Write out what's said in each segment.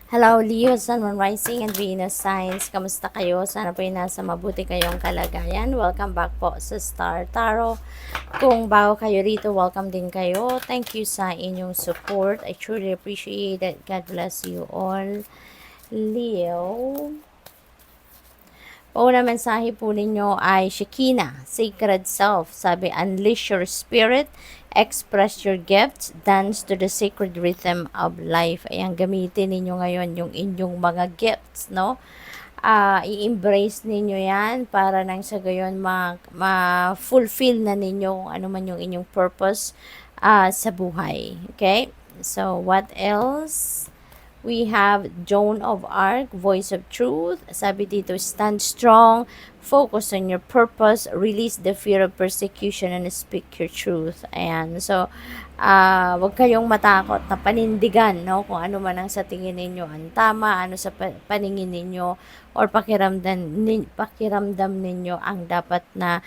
Hello, Leo, Sun, Moon Rising, and Venus Signs. Kamusta kayo? Sana po nasa mabuti kayong kalagayan. Welcome back po sa Star Tarot. Kung bago kayo rito, welcome din kayo. Thank you sa inyong support. I truly appreciate it. God bless you all. Leo. Una mensahe po ninyo ay Shekinah, Sacred Self. Sabi, unleash your spirit, express your gifts, dance to the sacred rhythm of life. Ayan, gamitin ninyo ngayon yung inyong mga gifts, no? I-embrace ninyo yan para nang sa gayon ma-fulfill na ninyo kung ano man yung inyong purpose sa buhay. Okay? So, what else? We have Joan of Arc, Voice of Truth. Sabi dito, stand strong, focus on your purpose, release the fear of persecution, and speak your truth. Ayan. So, wag kayong matakot na panindigan, no? Kung ano man ang sa tingin ninyo ang tama, ano sa paningin ninyo, or pakiramdam ninyo ang dapat na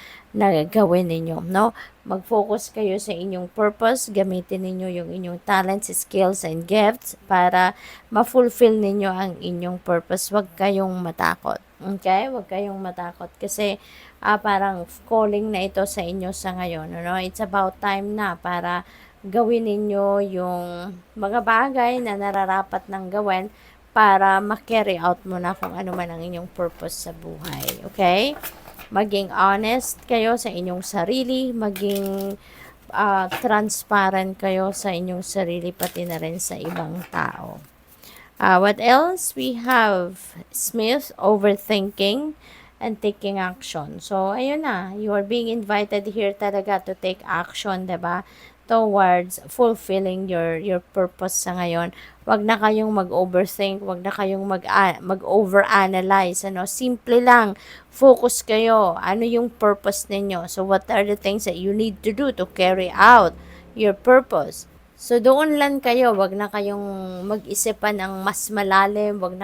gawin ninyo, no? Mag-focus kayo sa inyong purpose, gamitin ninyo yung inyong talents, skills, and gifts para ma-fulfill ninyo ang inyong purpose. Huwag kayong matakot. Okay? Huwag kayong matakot kasi parang calling na ito sa inyo sa ngayon. Ano? It's about time na para gawin ninyo yung mga bagay na nararapat ng gawin para ma-carry out mo na kung ano man ang inyong purpose sa buhay. Okay? Maging honest kayo sa inyong sarili, maging transparent kayo sa inyong sarili, pati na rin sa ibang tao. What else? We have Smith, overthinking and taking action. So, ayun na, you are being invited here talaga to take action, diba? Towards fulfilling your purpose sa ngayon. Wag na kayong mag-overthink, wag na kayong mag-overanalyze, ano? Simple lang, focus kayo. Ano yung purpose ninyo? So, what are the things that you need to do to carry out your purpose? So, doon lang kayo, wag na kayong mag-isipan ng mas malalim, wag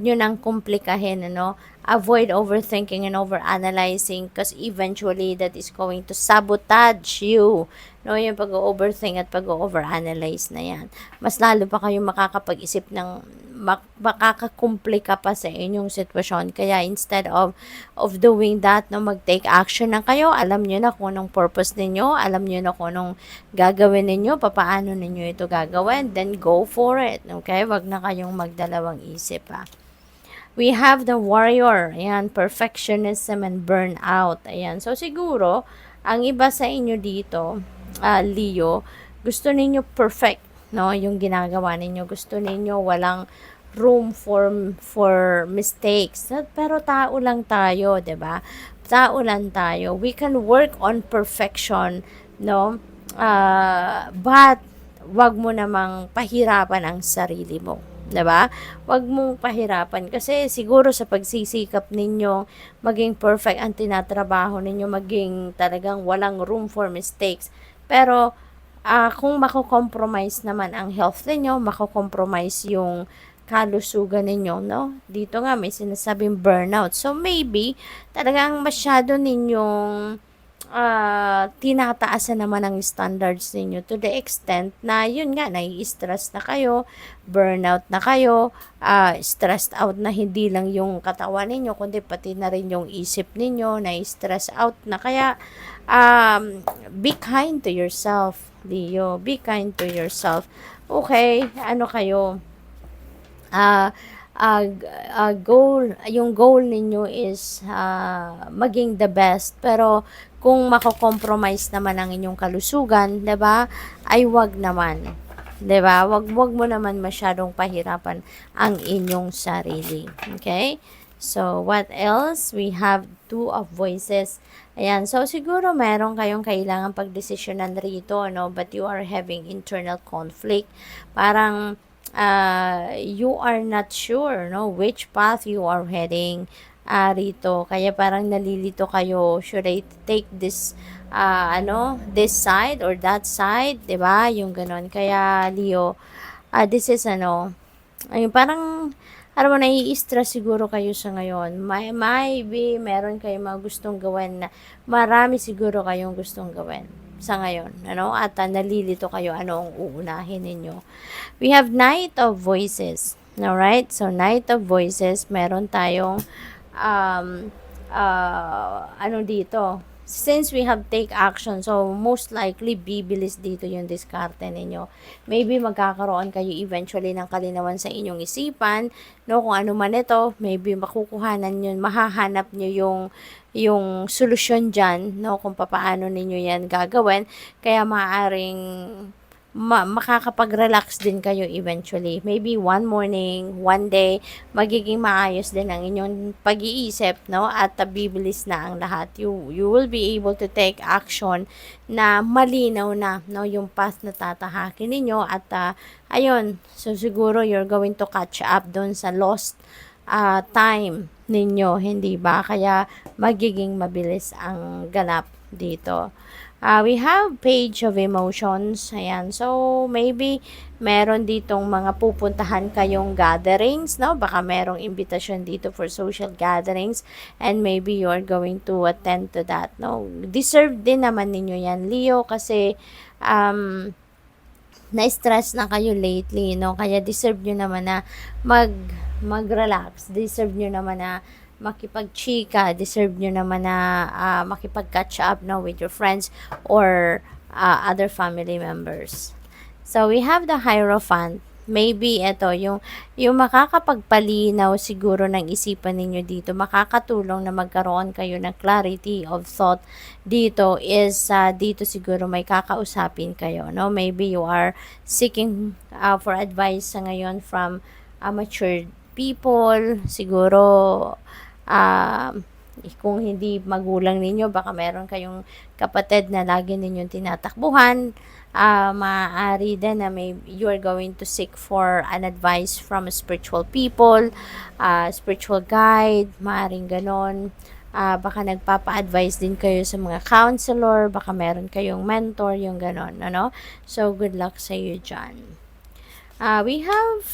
nyo nang komplikahin, ano? Avoid overthinking and overanalyzing because eventually that is going to sabotage you. No, yung pag-overthink at pag-overanalyze na yan. Mas lalo pa kayong makakapag-isip ng makakakomplika pa sa inyong sitwasyon. Kaya instead of doing that, no, mag-take action na kayo. Alam nyo na kung anong purpose ninyo. Alam nyo na kung anong gagawin ninyo. Paano ninyo ito gagawin. Then go for it. Okay? Wag na kayong magdalawang isip, ha. We have the warrior. Ayan, perfectionism and burnout. Ayan. So, siguro, ang iba sa inyo dito, Leo, gusto ninyo perfect, no? Yung ginagawa ninyo. Gusto ninyo walang room for mistakes. Pero tao lang tayo, 'di ba? Tao lang tayo. We can work on perfection, no? But wag mo namang pahirapan ang sarili mo. 'Di ba? Wag mong pahirapan kasi siguro sa pagsisikap ninyo maging perfect ang tinatrabaho ninyo, maging talagang walang room for mistakes. Pero kung mako-compromise naman ang health ninyo, mako-compromise yung kalusugan ninyo, no? Dito nga may sinasabing burnout. So maybe talagang masyado ninyong tinataasan naman ang standards ninyo to the extent na yun nga, nai-stress na kayo, burnout na kayo, stressed out na hindi lang yung katawan ninyo, kundi pati na rin yung isip ninyo, nai-stress out na. Kaya, be kind to yourself, Leo. Be kind to yourself. Okay, ano kayo? Yung goal ninyo is maging the best. Pero, kung mako-compromise naman ang inyong kalusugan, 'di ba? Ay wag naman. 'Di ba? Wag mo naman masyadong pahirapan ang inyong sarili. Okay? So, what else? We have two of voices. Ayan. So, siguro meron kayong kailangan pagdesisyonan rito, no? But you are having internal conflict. Parang, you are not sure, no? Which path you are heading rito. Kaya parang nalilito kayo. Should I take this, this side or that side? 'Di ba? Yung ganon. Kaya, Leo, this is, ayun, parang, alam mo, nai-stress siguro kayo sa ngayon. Maybe, meron kayong mga gustong gawin na marami siguro kayong gustong gawin sa ngayon. At nalilito kayo ano ang uunahin ninyo. We have Knight of Voices. Alright? So, Knight of Voices, meron tayong um, ano dito, since we have take action, so most likely bibilis dito yung diskarte ninyo. Maybe magkakaroon kayo eventually ng kalinawan sa inyong isipan, no, kung ano man ito, maybe makukuhanan yun, mahahanap nyo yung solusyon dyan, no, kung papaano ninyo yan gagawin, kaya maaaring makakapag-relax din kayo eventually. Maybe one morning, one day, magiging maayos din ang inyong pag-iisip, no? At bibilis na ang lahat. You will be able to take action na malinaw na, no? Yung path na tatahakin ninyo at ayun, so siguro you're going to catch up doon sa lost time ninyo, hindi ba? Kaya magiging mabilis ang ganap dito. We have Page of Emotions. Ayan. So, maybe meron ditong mga pupuntahan kayong gatherings, no? Baka merong invitation dito for social gatherings and maybe you're going to attend to that, no? Deserve din naman ninyo yan, Leo, kasi na-stress na kayo lately, no? Kaya deserve nyo naman na mag-relax. Deserve nyo naman na makipag-chika, deserve nyo naman na makipag-catch up, no, with your friends or other family members. So, we have the Hierophant. Maybe ito, yung makakapagpalinaw siguro ng isipan ninyo dito, makakatulong na magkaroon kayo ng clarity of thought dito is, dito siguro may kakausapin kayo, no? Maybe you are seeking for advice sa ngayon from mature people, siguro kung hindi magulang ninyo, baka meron kayong kapatid na lagi ninyong tinatakbuhan, maaari din na you are going to seek for an advice from spiritual people, spiritual guide, maaaring ganon. Baka nagpapa-advise din kayo sa mga counselor, baka meron kayong mentor, yung ganon, ano? So, good luck sa iyo dyan. We have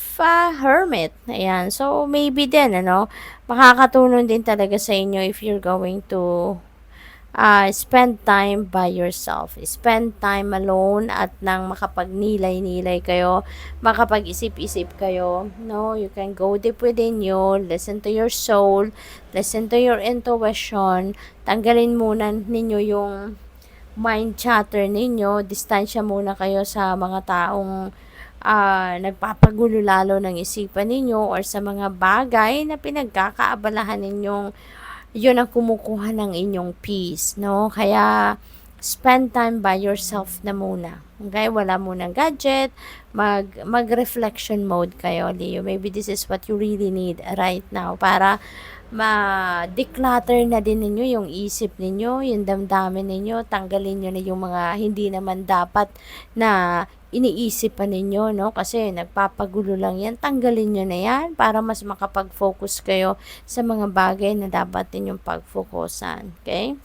Hermit. Ayan. So, maybe din, ano, makakatulong din talaga sa inyo if you're going to spend time by yourself. Spend time alone at nang makapagnilay-nilay kayo, makapag-isip-isip kayo. No, you can go deep within you, listen to your soul, listen to your intuition. Tanggalin muna ninyo yung mind chatter ninyo, distansya muna kayo sa mga taong nagpapagulo lalo ng isipan ninyo or sa mga bagay na pinagkakaabalahan ninyong yun ang kumukuha ng inyong peace, no? Kaya spend time by yourself na muna. Okay? Wala munang gadget, mag-reflection mode kayo, Leo. Maybe this is what you really need right now para ma-declutter na din ninyo yung isip ninyo, yung damdamin ninyo, tanggalin nyo na yung mga hindi naman dapat na iniisip pa ninyo, no? Kasi nagpapagulo lang yan. Tanggalin nyo na yan para mas makapag-focus kayo sa mga bagay na dapat ninyong pag-focusan. Okay?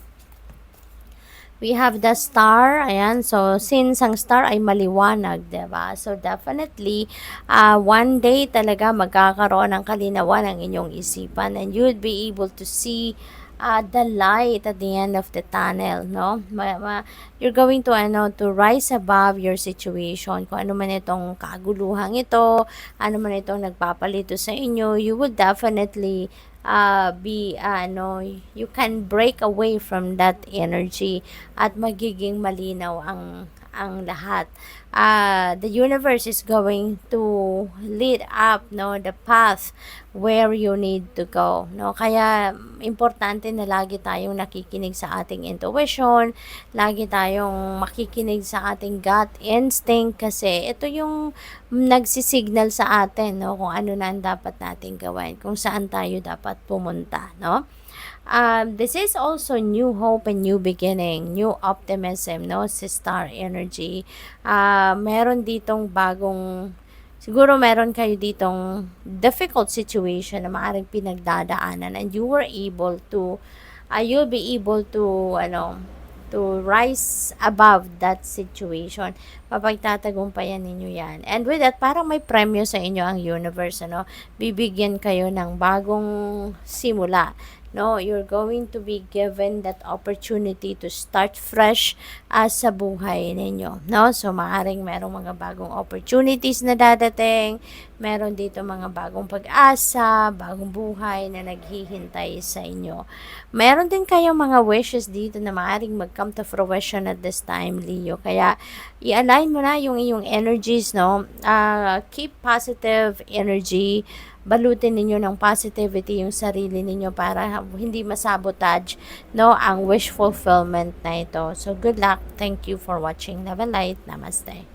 We have the star. Ayan. So, since ang star ay maliwanag, diba? So, definitely, one day talaga magkakaroon ng kalinawan ang inyong isipan and you'd be able to see the light at the end of the tunnel, no? You're going to to rise above your situation. Kung ano man itong kaguluhang ito, ano man itong nagpapalito sa inyo, you would definitely you can break away from that energy at magiging malinaw ang lahat. The universe is going to lead up, no, the path where you need to go, no? Kaya importante na lagi tayong nakikinig sa ating intuition, lagi tayong makikinig sa ating gut instinct kasi ito yung nagsisignal sa atin, no, kung ano na ang dapat nating gawin, kung saan tayo dapat pumunta, no? This is also new hope and new beginning, new optimism, no, si star energy. Meron ditong bagong, siguro meron kayo ditong difficult situation na maaaring pinagdadaanan and you were able to, you'll be able to, to rise above that situation. Mapagtatagumpayan ninyo yan. And with that, parang may premyo sa inyo ang universe, ano? Bibigyan kayo ng bagong simula. No, you're going to be given that opportunity to start fresh sa buhay ninyo, no? So maaring merong mga bagong opportunities na dadating, Meron dito mga bagong pag-asa, bagong buhay na naghihintay sa inyo. Meron din kayong mga wishes dito na maaaring mag-come to fruition at this time, Leo. Kaya, i-align mo na yung iyong energies, no? Keep positive energy. Balutin ninyo ng positivity yung sarili ninyo para hindi masabotage, no, ang wish fulfillment na ito. So, good luck. Thank you for watching. Love and light. Namaste.